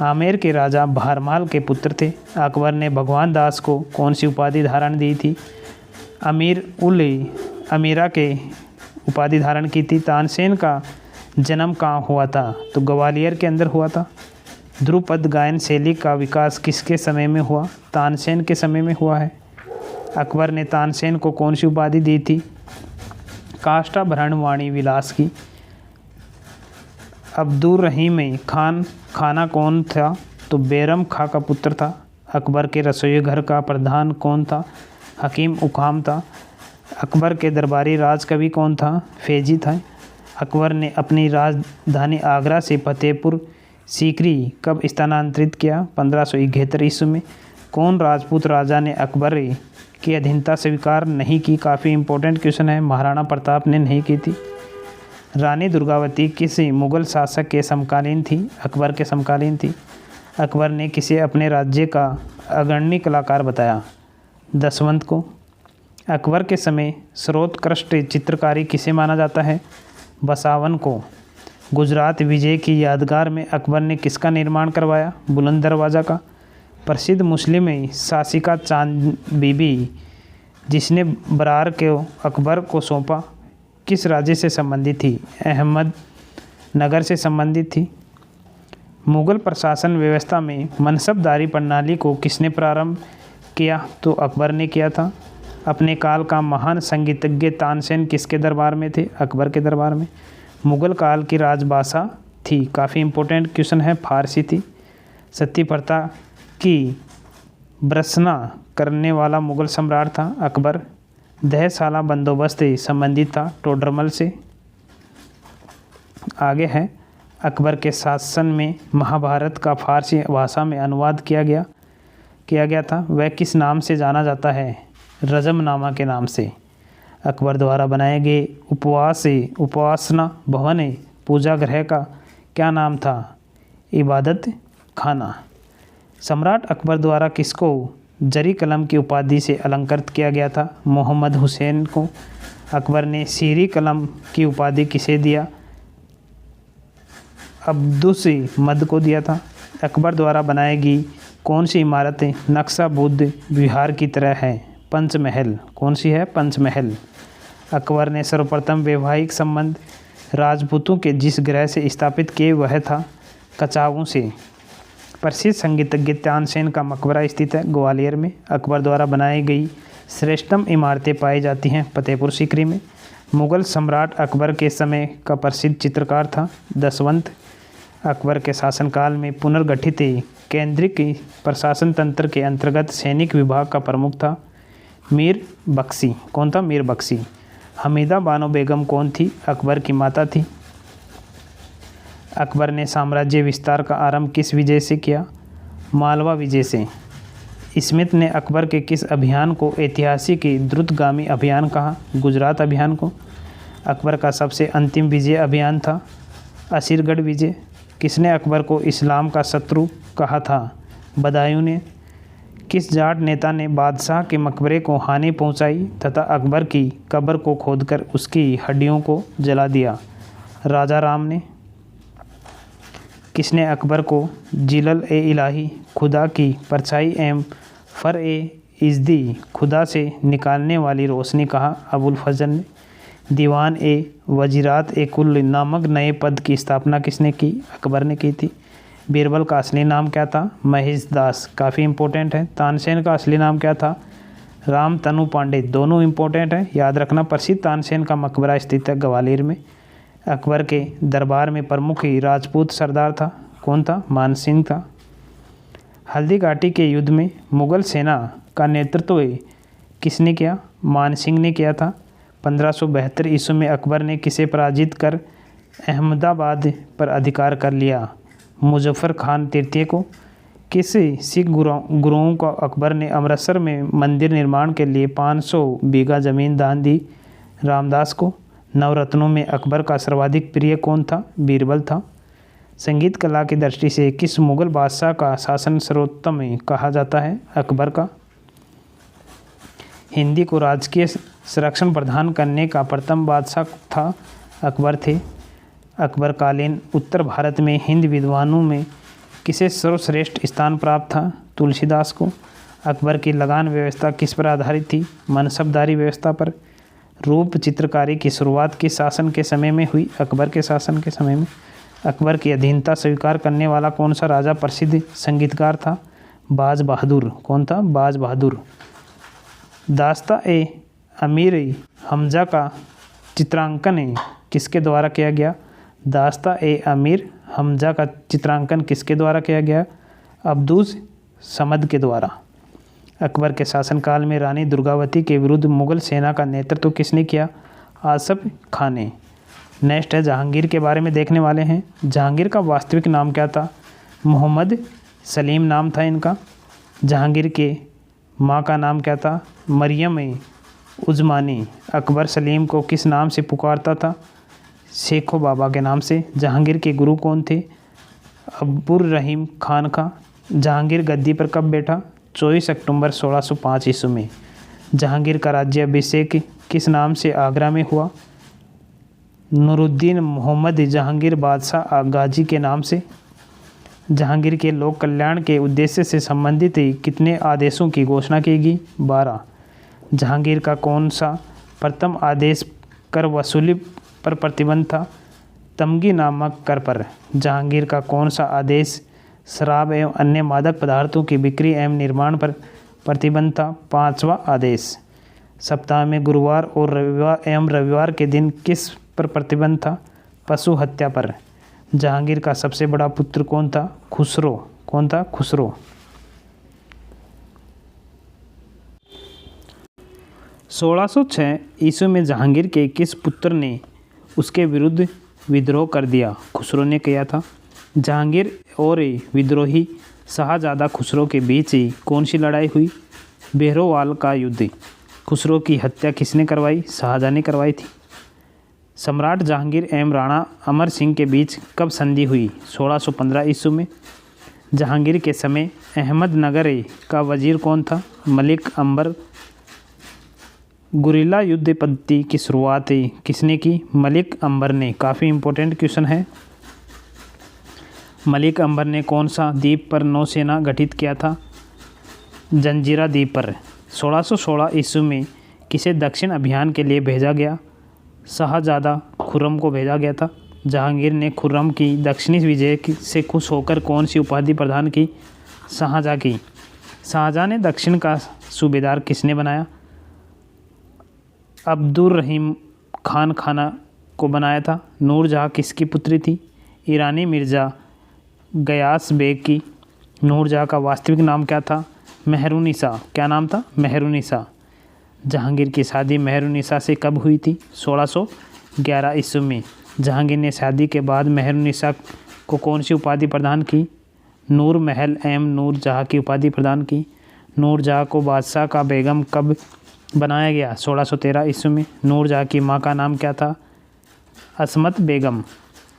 आमेर के राजा भारमाल के पुत्र थे। अकबर ने भगवान दास को कौन सी उपाधि धारण दी थी? अमीर उल अमीरा के उपाधि धारण की थी। तानसेन का जन्म कहाँ हुआ था? तो ग्वालियर के अंदर हुआ था। ध्रुपद गायन शैली का विकास किसके समय में हुआ? तानसेन के समय में हुआ है। अकबर ने तानसेन को कौन सी उपाधि दी थी? काष्ठाभरण वाणी विलास की। अब्दुर रहीम खान खाना कौन था? तो बैरम खां का पुत्र था। अकबर के रसोई घर का प्रधान कौन था? हकीम उकाम था। अकबर के दरबारी राजकवि कौन था? फैजी था। अकबर ने अपनी राजधानी आगरा से फतेहपुर सीकरी कब स्थानांतरित किया? 1571 ईस्वी में। कौन राजपूत राजा ने अकबर की अधीनता स्वीकार नहीं की? काफ़ी इंपॉर्टेंट क्वेश्चन है। महाराणा प्रताप ने नहीं की थी। रानी दुर्गावती किस मुग़ल शासक के समकालीन थी? अकबर के समकालीन थी। अकबर ने किसे अपने राज्य का अग्रणी कलाकार बताया? दसवंत को। अकबर के समय सर्वोत्कृष्ट चित्रकारी किसे माना जाता है? बसावन को। गुजरात विजय की यादगार में अकबर ने किसका निर्माण करवाया? बुलंद दरवाज़ा का। प्रसिद्ध मुस्लिम शासिका चांद बीबी जिसने बरार को अकबर को सौंपा किस राज्य से संबंधित थी? अहमद नगर से संबंधित थी। मुग़ल प्रशासन व्यवस्था में मनसबदारी प्रणाली को किसने प्रारंभ किया? तो अकबर ने किया था। अपने काल का महान संगीतज्ञ तानसेन किसके दरबार में थे? अकबर के दरबार में। मुग़ल काल की राजभाषा थी, काफ़ी इम्पोर्टेंट क्वेश्चन है, फारसी थी। सती प्रथा की भर्त्सना करने वाला मुग़ल सम्राट था अकबर। दहशाला बंदोबस्त संबंधित था टोडरमल से। आगे है अकबर के शासन में महाभारत का फारसी भाषा में अनुवाद किया गया था। वह किस नाम से जाना जाता है? रजमनामा के नाम से। अकबर द्वारा बनाए गए उपासना भवन पूजा गृह का क्या नाम था? इबादत खाना। सम्राट अकबर द्वारा किसको जरी कलम की उपाधि से अलंकृत किया गया था? मोहम्मद हुसैन को। अकबर ने सीरी कलम की उपाधि किसे दिया? अब्दुस मद को दिया था। अकबर द्वारा बनाई गई कौन सी इमारतें नक्शा बुद्ध विहार की तरह है? पंचमहल। कौन सी है? पंचमहल। अकबर ने सर्वप्रथम वैवाहिक संबंध राजपूतों के जिस ग्रह से स्थापित किए वह था कचावों से। प्रसिद्ध संगीतज्ञ तानसेन का मकबरा स्थित है ग्वालियर में। अकबर द्वारा बनाई गई श्रेष्ठतम इमारतें पाई जाती हैं फतेहपुर सीकरी में। मुग़ल सम्राट अकबर के समय का प्रसिद्ध चित्रकार था दसवंत। अकबर के शासनकाल में पुनर्गठित केंद्रीय प्रशासन तंत्र के अंतर्गत सैनिक विभाग का प्रमुख था मीर बख्शी। कौन था? मीर बख्शी। हमीदा बानो बेगम कौन थी? अकबर की माता थी। अकबर ने साम्राज्य विस्तार का आरंभ किस विजय से किया? मालवा विजय से। स्मिथ ने अकबर के किस अभियान को ऐतिहासिक द्रुतगामी अभियान कहा? गुजरात अभियान को। अकबर का सबसे अंतिम विजय अभियान था? असीरगढ़ विजय। किसने अकबर को इस्लाम का शत्रु कहा था? बदायूं ने। किस जाट नेता ने बादशाह के मकबरे को हानि पहुंचाई तथा अकबर की कब्र को खोदकर उसकी हड्डियों को जला दिया? राजा राम ने। किसने अकबर को जिलल ए इलाही, खुदा की परछाई एवं फर ए इज़्दी, खुदा से निकालने वाली रोशनी कहा? अबुल फजल ने। दीवान ए वजीरात ए कुल नामक नए पद की स्थापना किसने की? अकबर ने की थी। बीरबल का असली नाम क्या था? महेश दास। काफ़ी इम्पोर्टेंट है। तानसेन का असली नाम क्या था? राम तनु पांडे। दोनों इम्पोर्टेंट हैं, याद रखना। प्रसिद्ध तानसेन का मकबरा स्थित है ग्वालियर में। अकबर के दरबार में प्रमुख ही राजपूत सरदार था। कौन था? मान सिंह था। हल्दी घाटी के युद्ध में मुगल सेना का नेतृत्व किसने किया? मान सिंह ने किया था। 1572 ईस्वी में अकबर ने किसे पराजित कर अहमदाबाद पर अधिकार कर लिया? मुजफ्फर खान तृतीय को। किस सिख गुरुओं को अकबर ने अमृतसर में मंदिर निर्माण के लिए 500 बीघा जमीन दान दी? रामदास को। नवरत्नों में अकबर का सर्वाधिक प्रिय कौन था? बीरबल था। संगीत कला की दृष्टि से किस मुगल बादशाह का शासन सर्वोत्तम कहा जाता है? अकबर का। हिंदी को राजकीय संरक्षण प्रदान करने का प्रथम बादशाह था? अकबर थे। अकबरकालीन उत्तर भारत में हिंद विद्वानों में किसे सर्वश्रेष्ठ स्थान प्राप्त था? तुलसीदास को। अकबर की लगान व्यवस्था किस पर आधारित थी? मनसबदारी व्यवस्था पर। रूप चित्रकारी की शुरुआत किस शासन के समय में हुई? अकबर के शासन के समय में। अकबर की अधीनता स्वीकार करने वाला कौन सा राजा प्रसिद्ध संगीतकार था? बाज बहादुर। कौन था? बाज बहादुर। दास्ता ए अमीर हमजा का चित्रांकन किसके द्वारा किया गया? दास्ता ए अमीर हमजा का चित्रांकन किसके द्वारा किया गया? अब्दुस समद के द्वारा। अकबर के शासनकाल में रानी दुर्गावती के विरुद्ध मुगल सेना का नेतृत्व किसने किया? आसफ खान ने। नेक्स्ट है जहांगीर के बारे में देखने वाले हैं। जहांगीर का वास्तविक नाम क्या था? मोहम्मद सलीम नाम था इनका। जहांगीर के माँ का नाम क्या था? मरियम उज़मानी। अकबर सलीम को किस नाम से पुकारता था? शेखो बाबा के नाम से। जहांगीर के गुरु कौन थे? अब्दुर रहीम खान का। जहांगीर गद्दी पर कब बैठा? 24 अक्टूबर 1605 ईस्वी में। जहांगीर का राज्याभिषेक किस नाम से आगरा में हुआ? नूरुद्दीन मोहम्मद जहांगीर बादशाह गाजी के नाम से। जहांगीर के लोक कल्याण के उद्देश्य से संबंधित कितने आदेशों की घोषणा की गई? 12। जहांगीर का कौन सा प्रथम आदेश कर वसूली पर प्रतिबंध था? तमगी नामक कर पर। जहांगीर का कौन सा आदेश शराब एवं अन्य मादक पदार्थों की बिक्री एवं निर्माण पर प्रतिबंध था? 5वां आदेश। सप्ताह में गुरुवार और रविवार के दिन किस पर प्रतिबंध था? पशु हत्या पर। जहांगीर का सबसे बड़ा पुत्र कौन था? खुसरो। कौन था? खुसरो। 1606 ईस्वी में जहांगीर के किस पुत्र ने उसके विरुद्ध विद्रोह कर दिया? खुसरो ने किया था। जहांगीर और विद्रोही शाहजादा खुसरो के बीच कौन सी लड़ाई हुई? बेहरोवाल का युद्ध। खुसरो की हत्या किसने करवाई? शाहजहाँ ने करवाई थी। सम्राट जहांगीर एवं राणा अमर सिंह के बीच कब संधि हुई? 1615 ईस्वी में। जहांगीर के समय अहमदनगर का वजीर कौन था? मलिक अंबर। गुरिल्ला युद्ध पद्धति की शुरुआत किसने की? मलिक अंबर ने। काफ़ी इम्पोर्टेंट क्वेश्चन है। मलिक अंबर ने कौन सा द्वीप पर नौसेना गठित किया था? जंजीरा द्वीप पर। 1616 ईस्वी में किसे दक्षिण अभियान के लिए भेजा गया? शाहजादा खुर्रम को भेजा गया था। जहांगीर ने खुर्रम की दक्षिणी विजय से खुश होकर कौन सी उपाधि प्रदान की? शाहजहाँ की। शाहजहाँ ने दक्षिण का सूबेदार किसने बनाया? अब्दुर रहीम खान खाना को बनाया था। नूरजहाँ किसकी पुत्री थी? ईरानी मिर्ज़ा गयास बेग की। नूरजहाँ का वास्तविक नाम क्या था? मेहरुनिसा। क्या नाम था? मेहरुनिसा। जहांगीर की शादी मेहरुनिसा से कब हुई थी? 1611 ईस्वी में। जहांगीर ने शादी के बाद मेहरुनिसा को कौन सी उपाधि प्रदान की? नूर महल एवं नूरजहाँ की उपाधि प्रदान की। नूरजहाँ को बादशाह का बेगम कब बनाया गया? 1613 ईस्वी में। नूरजहाँ की माँ का नाम क्या था? असमत बेगम।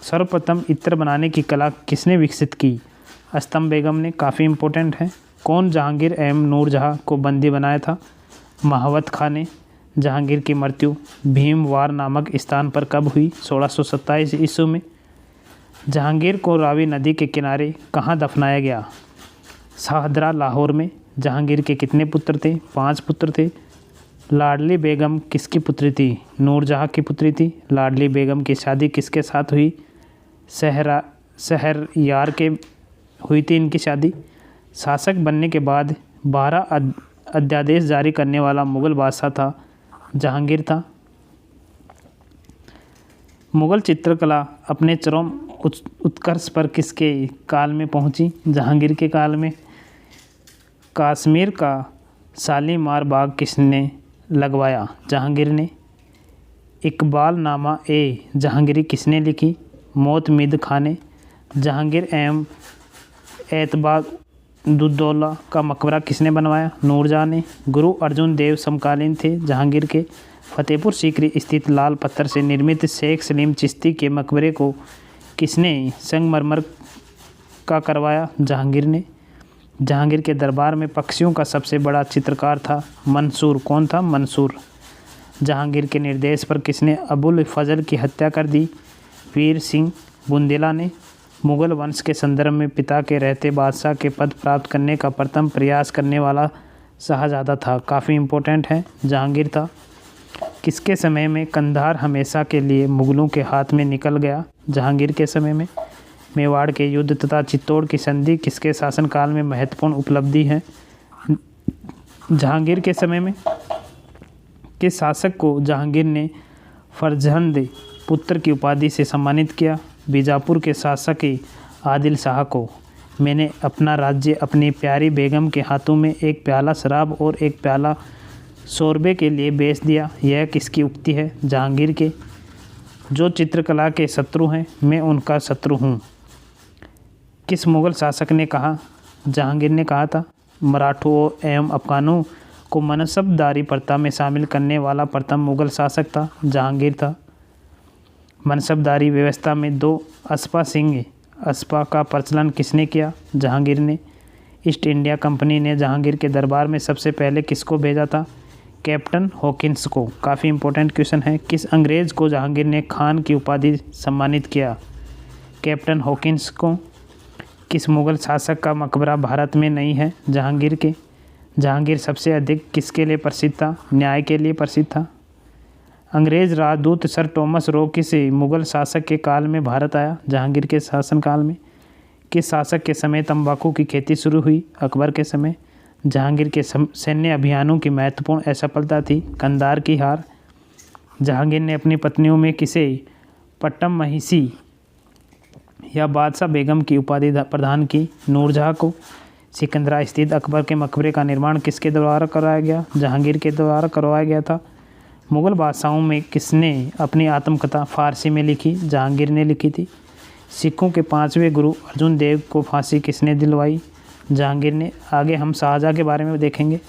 सर्वप्रथम इत्र बनाने की कला किसने विकसित की? अस्तम बेगम ने। काफ़ी इम्पोर्टेंट है। कौन जहांगीर एवं नूरजहाँ को बंदी बनाया था? महावत खां ने। जहांगीर की मृत्यु भीमवार नामक स्थान पर कब हुई? 1627 ईस्वी में। जहांगीर को रावी नदी के किनारे कहाँ दफनाया गया? शाहदरा, लाहौर में। जहांगीर के कितने पुत्र थे? 5 पुत्र थे। लाडली बेगम किसकी पुत्री थी? नूरजहाँ की पुत्री थी। लाडली बेगम की शादी किसके साथ हुई? शहरयार के हुई थी इनकी शादी। शासक बनने के बाद 12 अध्यादेश जारी करने वाला मुग़ल बादशाह था? जहांगीर था। मुग़ल चित्रकला अपने चरम उत्कर्ष पर किसके काल में पहुंची? जहांगीर के काल में। कश्मीर का शालीमार बाग किसने लगवाया? जहांगीर ने। इकबाल नामा ए जहांगीरी किसने लिखी? मोतमिद खां ने। जहांगीर एवं एतबारुद्दौला का मकबरा किसने बनवाया? नूरजहाँ ने। गुरु अर्जुन देव समकालीन थे जहांगीर के। फतेहपुर सीकरी स्थित लाल पत्थर से निर्मित शेख सलीम चिश्ती के मकबरे को किसने संगमरमर का करवाया? जहांगीर ने। जहांगीर के दरबार में पक्षियों का सबसे बड़ा चित्रकार था मंसूर। कौन था? मंसूर। जहांगीर के निर्देश पर किसने अबुल फजल की हत्या कर दी? वीर सिंह बुंदेला ने। मुग़ल वंश के संदर्भ में पिता के रहते बादशाह के पद प्राप्त करने का प्रथम प्रयास करने वाला शाहजादा था? काफ़ी इम्पोर्टेंट है। जहांगीर था। किसके समय में कंधार हमेशा के लिए मुग़लों के हाथ में निकल गया? जहांगीर के समय में। मेवाड़ के युद्ध तथा चित्तौड़ की संधि किसके शासनकाल में महत्वपूर्ण उपलब्धि है? जहांगीर के समय में। किस शासक को जहांगीर ने फरजंद पुत्र की उपाधि से सम्मानित किया? बीजापुर के शासक आदिल शाह को। मैंने अपना राज्य अपनी प्यारी बेगम के हाथों में एक प्याला शराब और एक प्याला शोरबे के लिए बेच दिया। यह किसकी उक्ति है? जहांगीर के। जो चित्रकला के शत्रु हैं मैं उनका शत्रु हूँ, किस मुग़ल शासक ने कहा? जहांगीर ने कहा था। मराठों एवं अफ़गानों को मनसबदारी प्रथा में शामिल करने वाला प्रथम मुग़ल शासक था? जहांगीर था। मनसबदारी व्यवस्था में 2 अस्पा सिंह अस्पा का प्रचलन किसने किया? जहांगीर ने। ईस्ट इंडिया कंपनी ने जहांगीर के दरबार में सबसे पहले किसको भेजा था? कैप्टन हॉकिंस को। काफ़ी इम्पोर्टेंट क्वेश्चन है। किस अंग्रेज़ को जहांगीर ने खान की उपाधि सम्मानित किया? कैप्टन हॉकिंस को। किस मुग़ल शासक का मकबरा भारत में नहीं है? जहांगीर के। जहांगीर सबसे अधिक किसके लिए प्रसिद्ध था? न्याय के लिए प्रसिद्ध था। अंग्रेज़ राजदूत सर टॉमस रो किस मुग़ल शासक के काल में भारत आया? जहांगीर के शासनकाल में। किस शासक के समय तंबाकू की खेती शुरू हुई? अकबर के समय। जहांगीर के सैन्य अभियानों की महत्वपूर्ण असफलता थी कंधार की हार। जहांगीर ने अपनी पत्नियों में किसे पट्टम महिषी या बादशाह बेगम की उपाधि प्रदान की? नूरजहाँ को। सिकंदरा स्थित अकबर के मकबरे का निर्माण किसके द्वारा कराया गया? जहांगीर के द्वारा करवाया गया था। मुग़ल बादशाहों में किसने अपनी आत्मकथा फ़ारसी में लिखी? जहांगीर ने लिखी थी। सिखों के 5वें गुरु अर्जुन देव को फांसी किसने दिलवाई? जहांगीर ने। आगे हम शाहजहाँ के बारे में देखेंगे।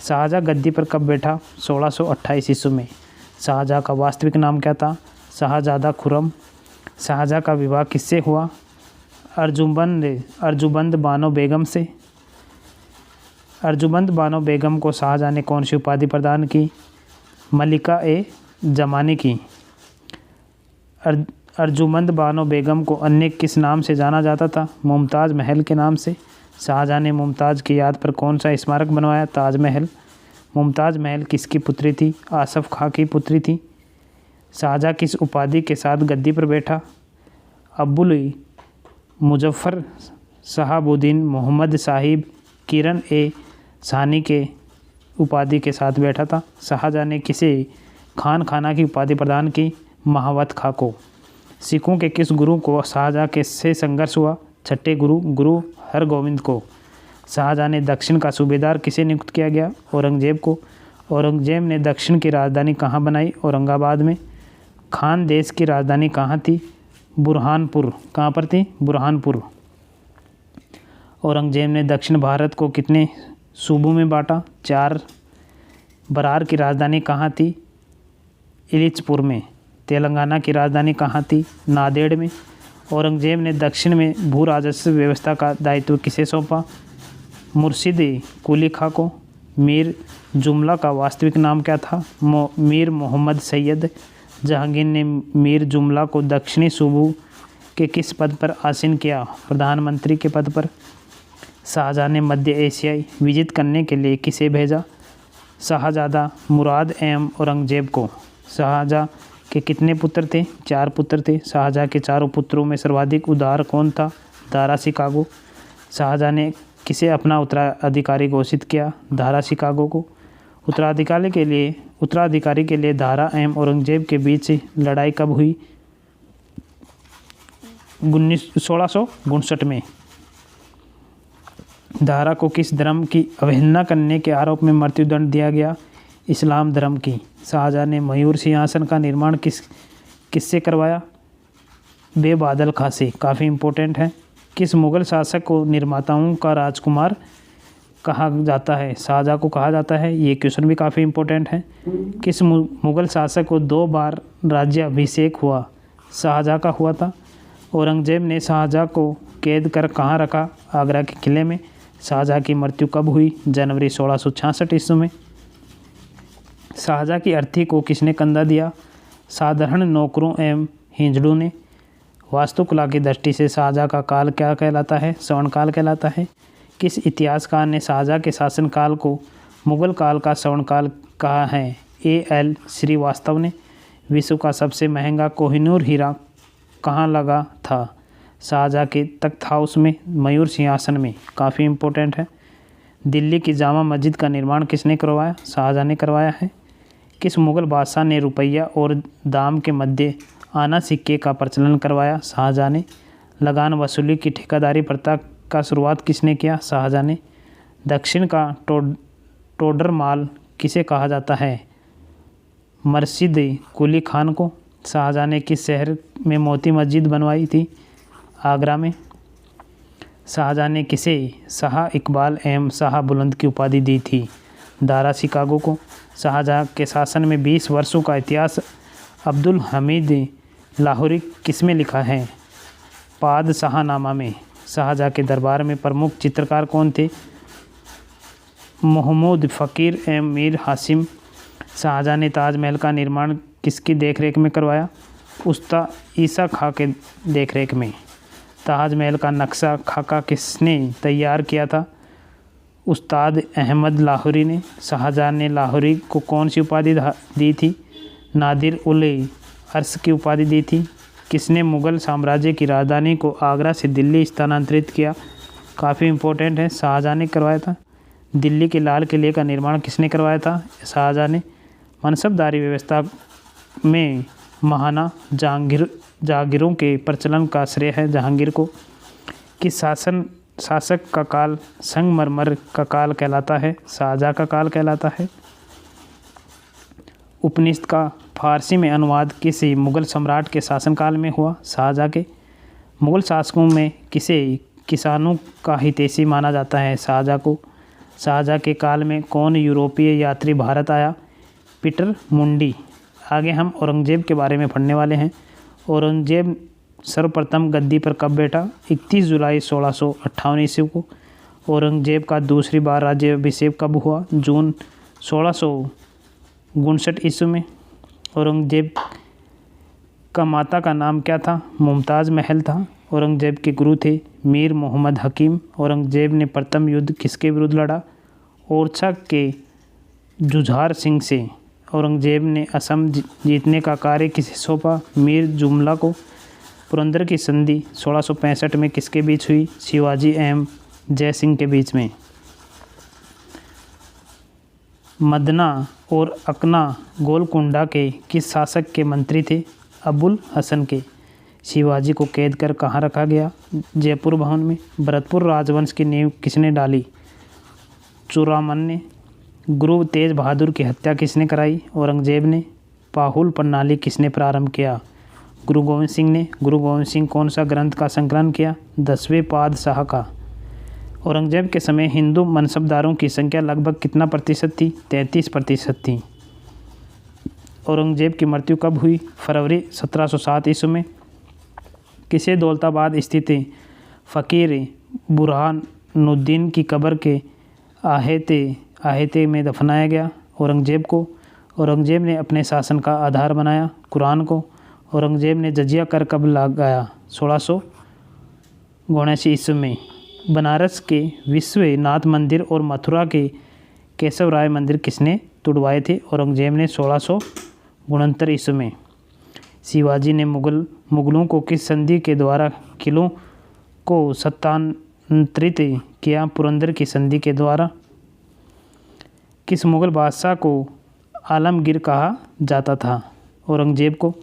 शाहजहाँ गद्दी पर कब बैठा? 1628 ईस्वी में। शाहजहाँ का वास्तविक नाम क्या था? शाहजादा खुर्रम। शाहजहाँ का विवाह किससे हुआ? अर्जुबंद बानो बेगम से। अर्जुबंद बानो बेगम को शाहजहाँ ने कौन सी उपाधि प्रदान की? मलिका ए जमानी की। अर्जुमंद बानो बेगम को अन्य किस नाम से जाना जाता था? मुमताज़ महल के नाम से। शाहजहाँ ने मुमताज़ की याद पर कौन सा स्मारक बनवाया? ताजमहल। मुमताज़ महल किसकी पुत्री थी? आसफ़ खां की पुत्री थी। शाहजहाँ किस उपाधि के साथ गद्दी पर बैठा? अब्बुल मुजफ्फ़र शहाबुद्दीन मोहम्मद साहिब किरण ए सानी के उपाधि के साथ बैठा था। शाहजहाँ ने किसे खान खाना की उपाधि प्रदान की? महावत खां को। सिखों के किस गुरु को शाहजहाँ के से संघर्ष हुआ? छठे गुरु हरगोविंद को। शाहजहाँ ने दक्षिण का सूबेदार किसे नियुक्त किया गया? औरंगजेब को। औरंगजेब ने दक्षिण की राजधानी कहाँ बनाई? औरंगाबाद में। खान देश की राजधानी कहाँ थी? बुरहानपुर। कहाँ पर थी? बुरहानपुर। औरंगजेब ने दक्षिण भारत को कितने सूबों में बांटा? 4। बरार की राजधानी कहाँ थी? इलिचपुर में। तेलंगाना की राजधानी कहाँ थी? नांदेड़ में। औरंगजेब ने दक्षिण में भू राजस्व व्यवस्था का दायित्व किसे सौंपा? मुर्शिद कुली खां को। मीर जुमला का वास्तविक नाम क्या था? मीर मोहम्मद सैयद। जहांगीर ने मीर जुमला को दक्षिणी सूबों के किस पद पर आसीन किया? प्रधानमंत्री के पद पर। शाहजहाँ ने मध्य एशियाई विजित करने के लिए किसे भेजा? शाहजादा मुराद एवं औरंगजेब को। शाहजहाँ के कितने पुत्र थे? 4 पुत्र थे। शाहजहाँ के चारों पुत्रों में सर्वाधिक उदार कौन था? दारा शिकागो। शाहजहाँ ने किसे अपना उत्तराधिकारी घोषित किया? दारा शिकागो को। उत्तराधिकारी के लिए दारा एवं औरंगजेब के बीच लड़ाई कब हुई? 1659 में। दारा को किस धर्म की अवहेलना करने के आरोप में मृत्युदंड दिया गया? इस्लाम धर्म की। शाहजहाँ ने मयूर सिंहासन का निर्माण किससे करवाया? बेबादल खां से। काफ़ी इम्पोर्टेंट है। किस मुग़ल शासक को निर्माताओं का राजकुमार कहा जाता है? शाहजहाँ को कहा जाता है। ये क्वेश्चन भी काफ़ी इम्पोर्टेंट है। किस मुग़ल शासक को 2 बार राज्याभिषेक हुआ? शाहजहाँ का हुआ था। औरंगजेब ने शाहजहाँ को कैद कर कहाँ रखा? आगरा के किले में। शाहजहाँ की मृत्यु कब हुई? जनवरी 1666 ईस्वी में। शाहजहाँ की अर्थी को किसने कंधा दिया? साधारण नौकरों एवं हिंजड़ों ने। वास्तुकला की दृष्टि से शाहजहाँ का काल क्या कहलाता है? स्वर्णकाल कहलाता है। किस इतिहासकार ने शाहजहाँ के शासनकाल को मुग़ल काल का स्वर्णकाल कहा है? A.L. श्रीवास्तव ने। विश्व का सबसे महंगा कोहिनूर हीरा कहाँ लगा था? शाहजहाँ के तख्त हाउस में, मयूर सिंहासन में। काफ़ी इम्पोर्टेंट है। दिल्ली की जामा मस्जिद का निर्माण किसने करवाया? शाहजहाँ ने करवाया है। किस मुग़ल बादशाह ने रुपया और दाम के मध्य आना सिक्के का प्रचलन करवाया? शाहजहाँ ने। लगान वसूली की ठेकेदारी प्रथा का शुरुआत किसने किया? शाहजहाँ ने। दक्षिण का टोडरमाल किसे कहा जाता है? मुर्शिद कुली खान को। शाहजहाँ ने किस शहर में मोती मस्जिद बनवाई थी? आगरा में। शाहजहाँ ने किसे शाह इकबाल एवं शाह बुलंद की उपाधि दी थी? दारा शिकागो को। शाहजहाँ के शासन में 20 वर्षों का इतिहास अब्दुल हमीद लाहौरी किसमें लिखा है? पादशाहनामा में। शाहजहाँ के दरबार में प्रमुख चित्रकार कौन थे? महमूद फ़कीर एवं मीर हासिम। शाहजहाँ ने ताजमहल का निर्माण किसकी देखरेख में करवाया? उस्ताद ईसा खां के देखरेख में। ताजमहल का नक्शा खाका किसने तैयार किया था? उस्ताद अहमद लाहौरी ने। शाहजहाँ ने लाहौरी को कौन सी उपाधि दी थी? नादिर उल अर्श की उपाधि दी थी। किसने मुग़ल साम्राज्य की राजधानी को आगरा से दिल्ली स्थानांतरित किया? काफ़ी इम्पोर्टेंट है। शाहजहाँ ने करवाया था। दिल्ली के लाल किले का निर्माण किसने करवाया था? शाहजहाँ ने। मनसबदारी व्यवस्था में महाना जागीरों के प्रचलन का श्रेय है जहांगीर को। किस शासक का काल संगमरमर का काल कहलाता है? शाहजहाँ का काल कहलाता है। उपनिषद का फारसी में अनुवाद किसी मुग़ल सम्राट के शासनकाल में हुआ? शाहजहाँ के। मुग़ल शासकों में किसे किसानों का हितैषी माना जाता है? शाहजहाँ को। शाहजहाँ के काल में कौन यूरोपीय यात्री भारत आया? पीटर मुंडी। आगे हम औरंगजेब के बारे में पढ़ने वाले हैं। औरंगजेब सर्वप्रथम गद्दी पर कब बैठा? 31 जुलाई 1658 ईस्वी को। औरंगजेब का दूसरी बार राज्याभिषेक कब हुआ? जून 1659 ईस्वी में। औरंगजेब का माता का नाम क्या था? मुमताज़ महल था। औरंगजेब के गुरु थे मीर मोहम्मद हकीम। औरंगजेब ने प्रथम युद्ध किसके विरुद्ध लड़ा? ओरछा के जुझार सिंह से। औरंगजेब ने असम जीतने का कार्य किसे सौंपा? मीर जुमला को। पुरंदर की संधि 1665 में किसके बीच हुई? शिवाजी एवं जय सिंह के बीच में। मदना और अकना गोलकुंडा के किस शासक के मंत्री थे? अबुल हसन के। शिवाजी को कैद कर कहाँ रखा गया? जयपुर भवन में। भरतपुर राजवंश की नींव किसने डाली? चूड़ामन ने। गुरु तेज बहादुर की हत्या किसने कराई? औरंगजेब ने। पाहुल प्रणाली किसने प्रारंभ किया? गुरु गोविंद सिंह ने। गुरु गोविंद सिंह कौन सा ग्रंथ का संकलन किया? 10वें पातशाह का। औरंगजेब के समय हिंदू मनसबदारों की संख्या लगभग कितना प्रतिशत थी? 33% थी। औरंगजेब की मृत्यु कब हुई? फरवरी 1707 ईस्वी में। किसे दौलताबाद स्थित फ़कीर बुरहानुद्दीन की कब्र के आहेते में दफनाया गया? औरंगजेब को। औरंगजेब ने अपने शासन का आधार बनाया कुरान को। औरंगजेब ने जजिया कर कब लगाया? 1679 ईस्वी में। बनारस के विश्वनाथ मंदिर और मथुरा के केशव राय मंदिर किसने तुड़वाए थे? औरंगजेब ने 1669 ईस्वी में। शिवाजी ने मुगलों को किस संधि के द्वारा किलों को सत्तांतरित किया? पुरंदर की संधि के द्वारा। किस मुगल बादशाह को आलमगीर कहा जाता था? औरंगजेब को।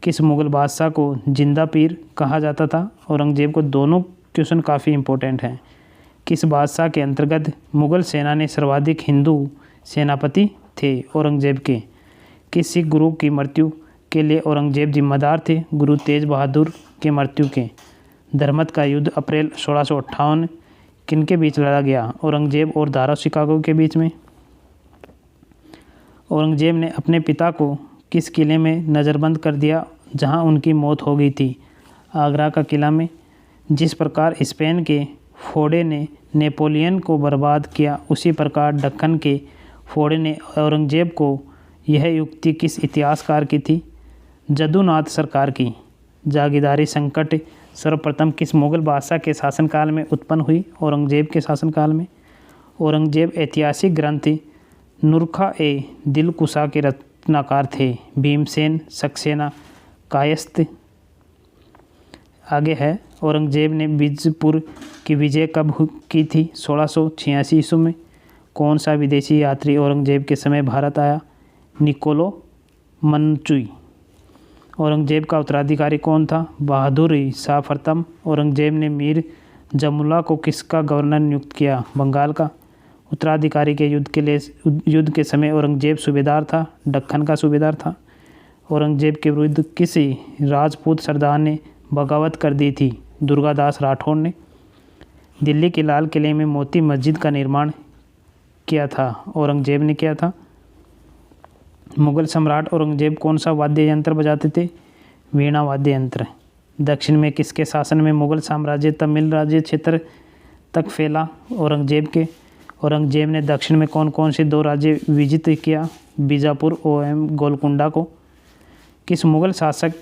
किस मुगल बादशाह को जिंदा पीर कहा जाता था? औरंगजेब को। दोनों क्वेश्चन काफ़ी इम्पोर्टेंट हैं। किस बादशाह के अंतर्गत मुगल सेना ने सर्वाधिक हिंदू सेनापति थे? औरंगजेब के। किस सिख गुरु की मृत्यु के लिए औरंगजेब जिम्मेदार थे? गुरु तेज बहादुर के मृत्यु के। धर्मत का युद्ध अप्रैल 1658 किनके बीच लड़ा गया? औरंगजेब और दारा शिकागो के बीच में। औरंगजेब ने अपने पिता को किस किले में नज़रबंद कर दिया जहां उनकी मौत हो गई थी? आगरा का किला में। जिस प्रकार स्पेन के फोड़े ने नेपोलियन को बर्बाद किया, उसी प्रकार दक्कन के फोड़े ने औरंगजेब को। यह युक्ति किस इतिहासकार की थी? जदुनाथ सरकार की। जागीरदारी संकट सर्वप्रथम किस मुगल बादशाह के शासनकाल में उत्पन्न हुई? औरंगजेब के शासनकाल में। औरंगजेब ऐतिहासिक ग्रंथ नुरखा ए दिलकुशा के रचनाकार थे। भीमसेन, सक्सेना, कायस्थ। आगे है औरंगजेब ने बीजपुर की विजय कब की थी? 1686 ईस्वी में। कौन सा विदेशी यात्री औरंगजेब के समय भारत आया? निकोलो मनचुई। औरंगजेब का उत्तराधिकारी कौन था? बहादुर शाह प्रथम। औरंगजेब ने मीर जमुला को किसका गवर्नर नियुक्त किया? बंगाल का। उत्तराधिकारी के युद्ध के समय औरंगजेब सूबेदार था, दक्कन का सूबेदार था। औरंगजेब के विरुद्ध किस राजपूत सरदार ने बगावत कर दी थी? दुर्गादास राठौर ने। दिल्ली के लाल किले में मोती मस्जिद का निर्माण किया था? औरंगजेब ने किया था। मुगल सम्राट औरंगजेब कौन सा वाद्य यंत्र बजाते थे? वीणा वाद्य यंत्र। दक्षिण में किसके शासन में मुगल साम्राज्य तमिल राज्य क्षेत्र तक फैला? औरंगजेब के। औरंगजेब ने दक्षिण में कौन कौन से 2 राज्य विजित किया? बीजापुर और गोलकुंडा को। किस मुगल शासक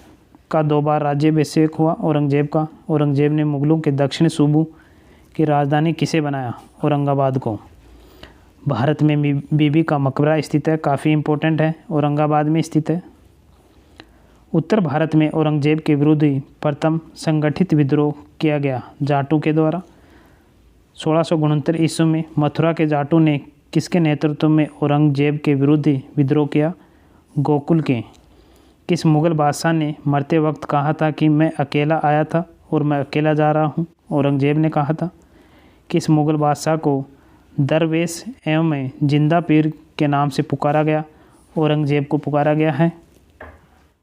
का 2 बार राज्याभिषेक हुआ? औरंगजेब का। औरंगजेब ने मुगलों के दक्षिण सूबों की राजधानी किसे बनाया? औरंगाबाद को। भारत में बीबी का मकबरा स्थित है, काफ़ी इम्पोर्टेंट है, औरंगाबाद में स्थित है। उत्तर भारत में औरंगजेब के विरुद्ध प्रथम संगठित विद्रोह किया गया जाटों के द्वारा 1669 ईस्वी में। मथुरा के जाटों ने किसके नेतृत्व में औरंगजेब के विरुद्ध विद्रोह किया? गोकुल के। किस मुगल बादशाह ने मरते वक्त कहा था कि मैं अकेला आया था और मैं अकेला जा रहा हूँ? औरंगजेब ने कहा था। किस मुगल बादशाह को दरवेश एवं जिंदा पीर के नाम से पुकारा गया? औरंगजेब को पुकारा गया है।